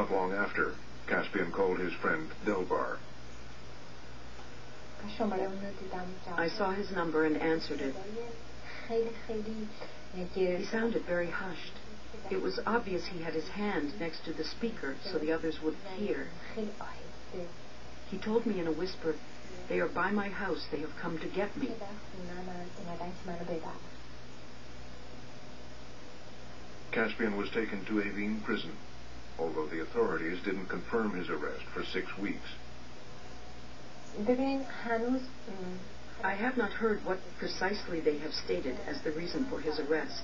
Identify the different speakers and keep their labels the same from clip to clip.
Speaker 1: Not long after, Caspian called his friend Delbar.
Speaker 2: I saw his number and answered it. He sounded very hushed. It was obvious he had his hand next to the speaker so the others wouldn't hear. He told me in a whisper, "They are by my house. They have come to get me."
Speaker 1: Caspian was taken to Evin prison, although the authorities didn't confirm his arrest for 6 weeks.
Speaker 2: I have not heard what precisely they have stated as the reason for his arrest.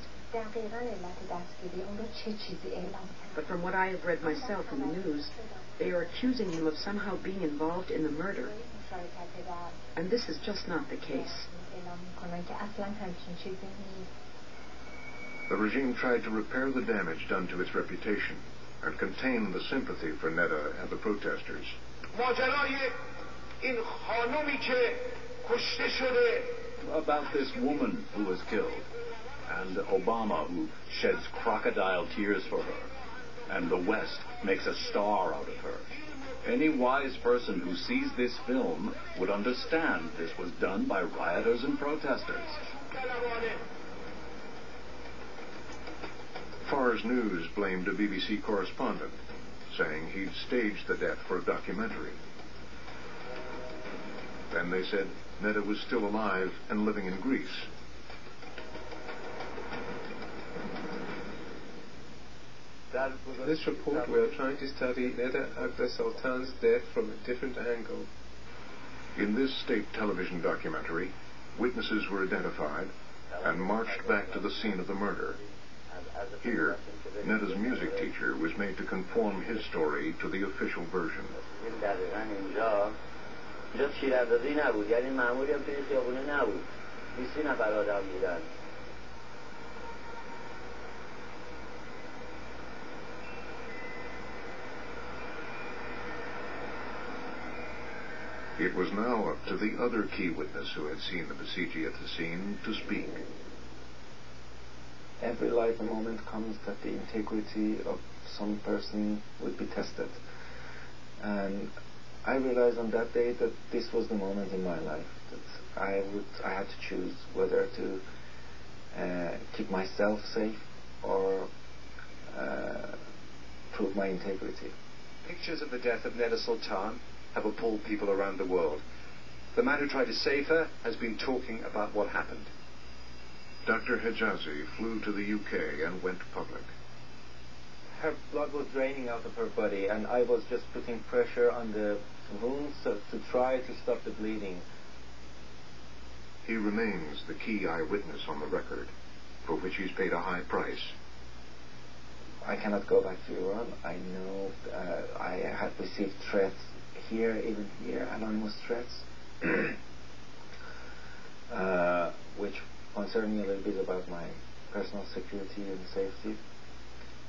Speaker 2: But from what I have read myself in the news, they are accusing him of somehow being involved in the murder. And this is just not the case.
Speaker 1: The regime tried to repair the damage done to its reputation and contain the sympathy for Neda and the protesters.
Speaker 3: About this woman who was killed, and Obama who sheds crocodile tears for her, and the West makes a star out of her. Any wise person who sees this film would understand this was done by rioters and protesters.
Speaker 1: Fars News blamed a BBC correspondent, saying he'd staged the death for a documentary. Then they said Neda was still alive and living in Greece.
Speaker 4: In this report, we are trying to study Neda Agha Soltan's death from a different angle.
Speaker 1: In this state television documentary, witnesses were identified and marched back to the scene of the murder. Here, Neda's music teacher was made to conform his story to the official version. It was now up to the other key witness who had seen the Basiji at the scene to speak.
Speaker 5: Every life a moment comes that the integrity of some person would be tested. And I realized on that day that this was the moment in my life that I had to choose whether to keep myself safe or prove my integrity.
Speaker 6: Pictures of the death of Neda Soltan have appalled people around the world. The man who tried to save her has been talking about what happened.
Speaker 1: Dr. Hijazi flew to the UK and went public.
Speaker 5: Her blood was draining out of her body, and I was just putting pressure on the wounds to try to stop the bleeding.
Speaker 1: He remains the key eyewitness on the record, for which he's paid a high price.
Speaker 5: I cannot go back to Iran. I know I had received threats here, even here, anonymous threats, which concern me a little bit about my personal security and safety.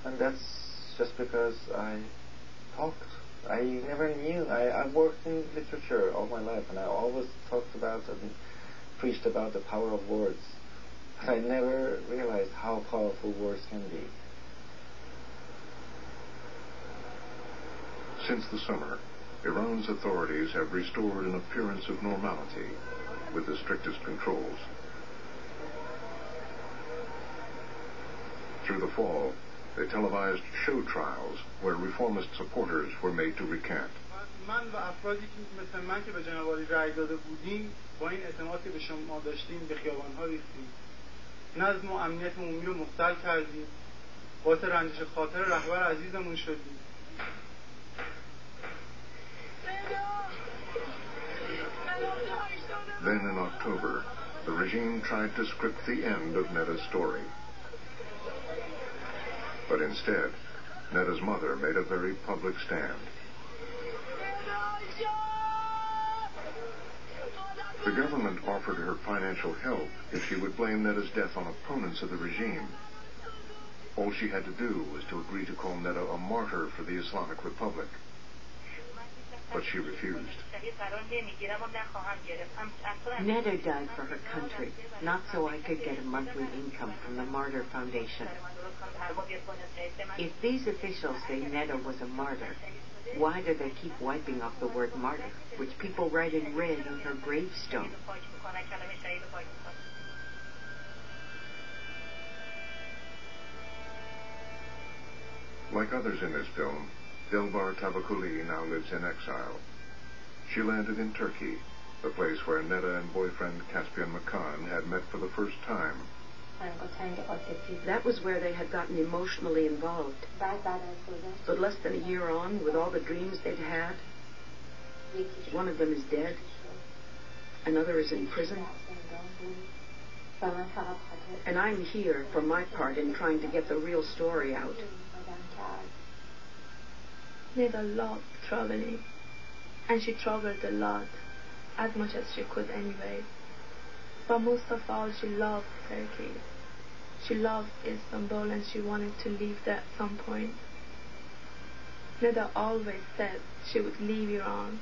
Speaker 5: And that's just because I talked. I never knew. I worked in literature all my life, and I always talked about and preached about the power of words. But I never realized how powerful words can be.
Speaker 1: Since the summer, Iran's authorities have restored an appearance of normality with the strictest controls. Through the fall, they televised show trials where reformist supporters were made to recant.
Speaker 7: من و افرادی که مثل من که به جناب عالی رأی داده بودیم با این اعتمادی به شما داشتیم به خیابان‌ها ریختیم. نظم و امنیت عمومی رو مختل کردیم. باعث رنجش خاطر رهبر عزیزمون شدیم.
Speaker 1: Then in October, the regime tried to script the end of Neda's story. But instead, Neda's mother made a very public stand. The government offered her financial help if she would blame Neda's death on opponents of the regime. All she had to do was to agree to call Neda a martyr for the Islamic Republic. But she refused.
Speaker 2: Neda died for her country, not so I could get a monthly income from the Martyr Foundation. If these officials say Neda was a martyr, why do they keep wiping off the word martyr, which people write in red on her gravestone?
Speaker 1: Like others in this film, Dilbar Tabakuli now lives in exile. She landed in Turkey, the place where Neda and boyfriend Caspian Makan had met for the first time.
Speaker 2: That was where they had gotten emotionally involved. But less than a year on, with all the dreams they'd had, one of them is dead, another is in prison, and I'm here for my part in trying to get the real story out.
Speaker 8: Neda loved traveling, and she traveled a lot, as much as she could anyway. But most of all, she loved Turkey. She loved Istanbul, and she wanted to leave there at some point. Neda always said she would leave Iran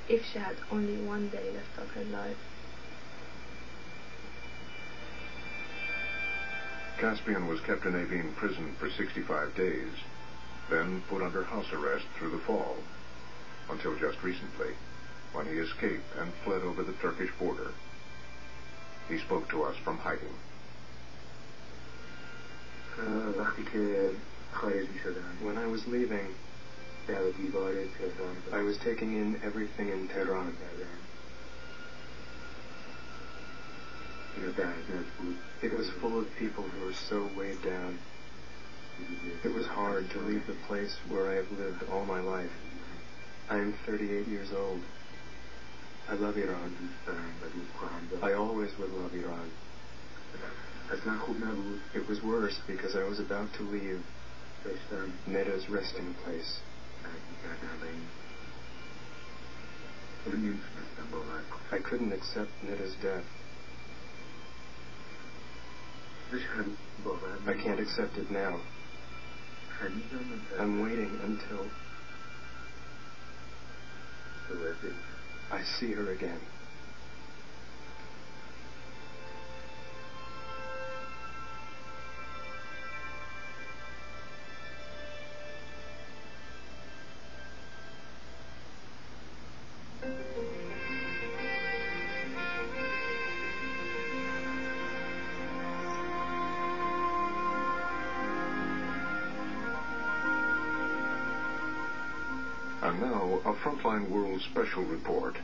Speaker 8: if she had only one day left of her life.
Speaker 1: Caspian was kept in Evin prison for 65 days, then put under house arrest through the fall, until just recently, when he escaped and fled over the Turkish border. He spoke to us from hiding.
Speaker 9: When I was leaving, I was taking in everything in Tehran. It was full of people who were so weighed down. It was hard to leave the place where I have lived all my life. I am 38 years old. I love Iran. I always would love Iran. It was worse because I was about to leave Neda's resting place. I couldn't accept Neda's death. I can't accept it now. I'm waiting until I see her again.
Speaker 1: And now, a Frontline World Special Report.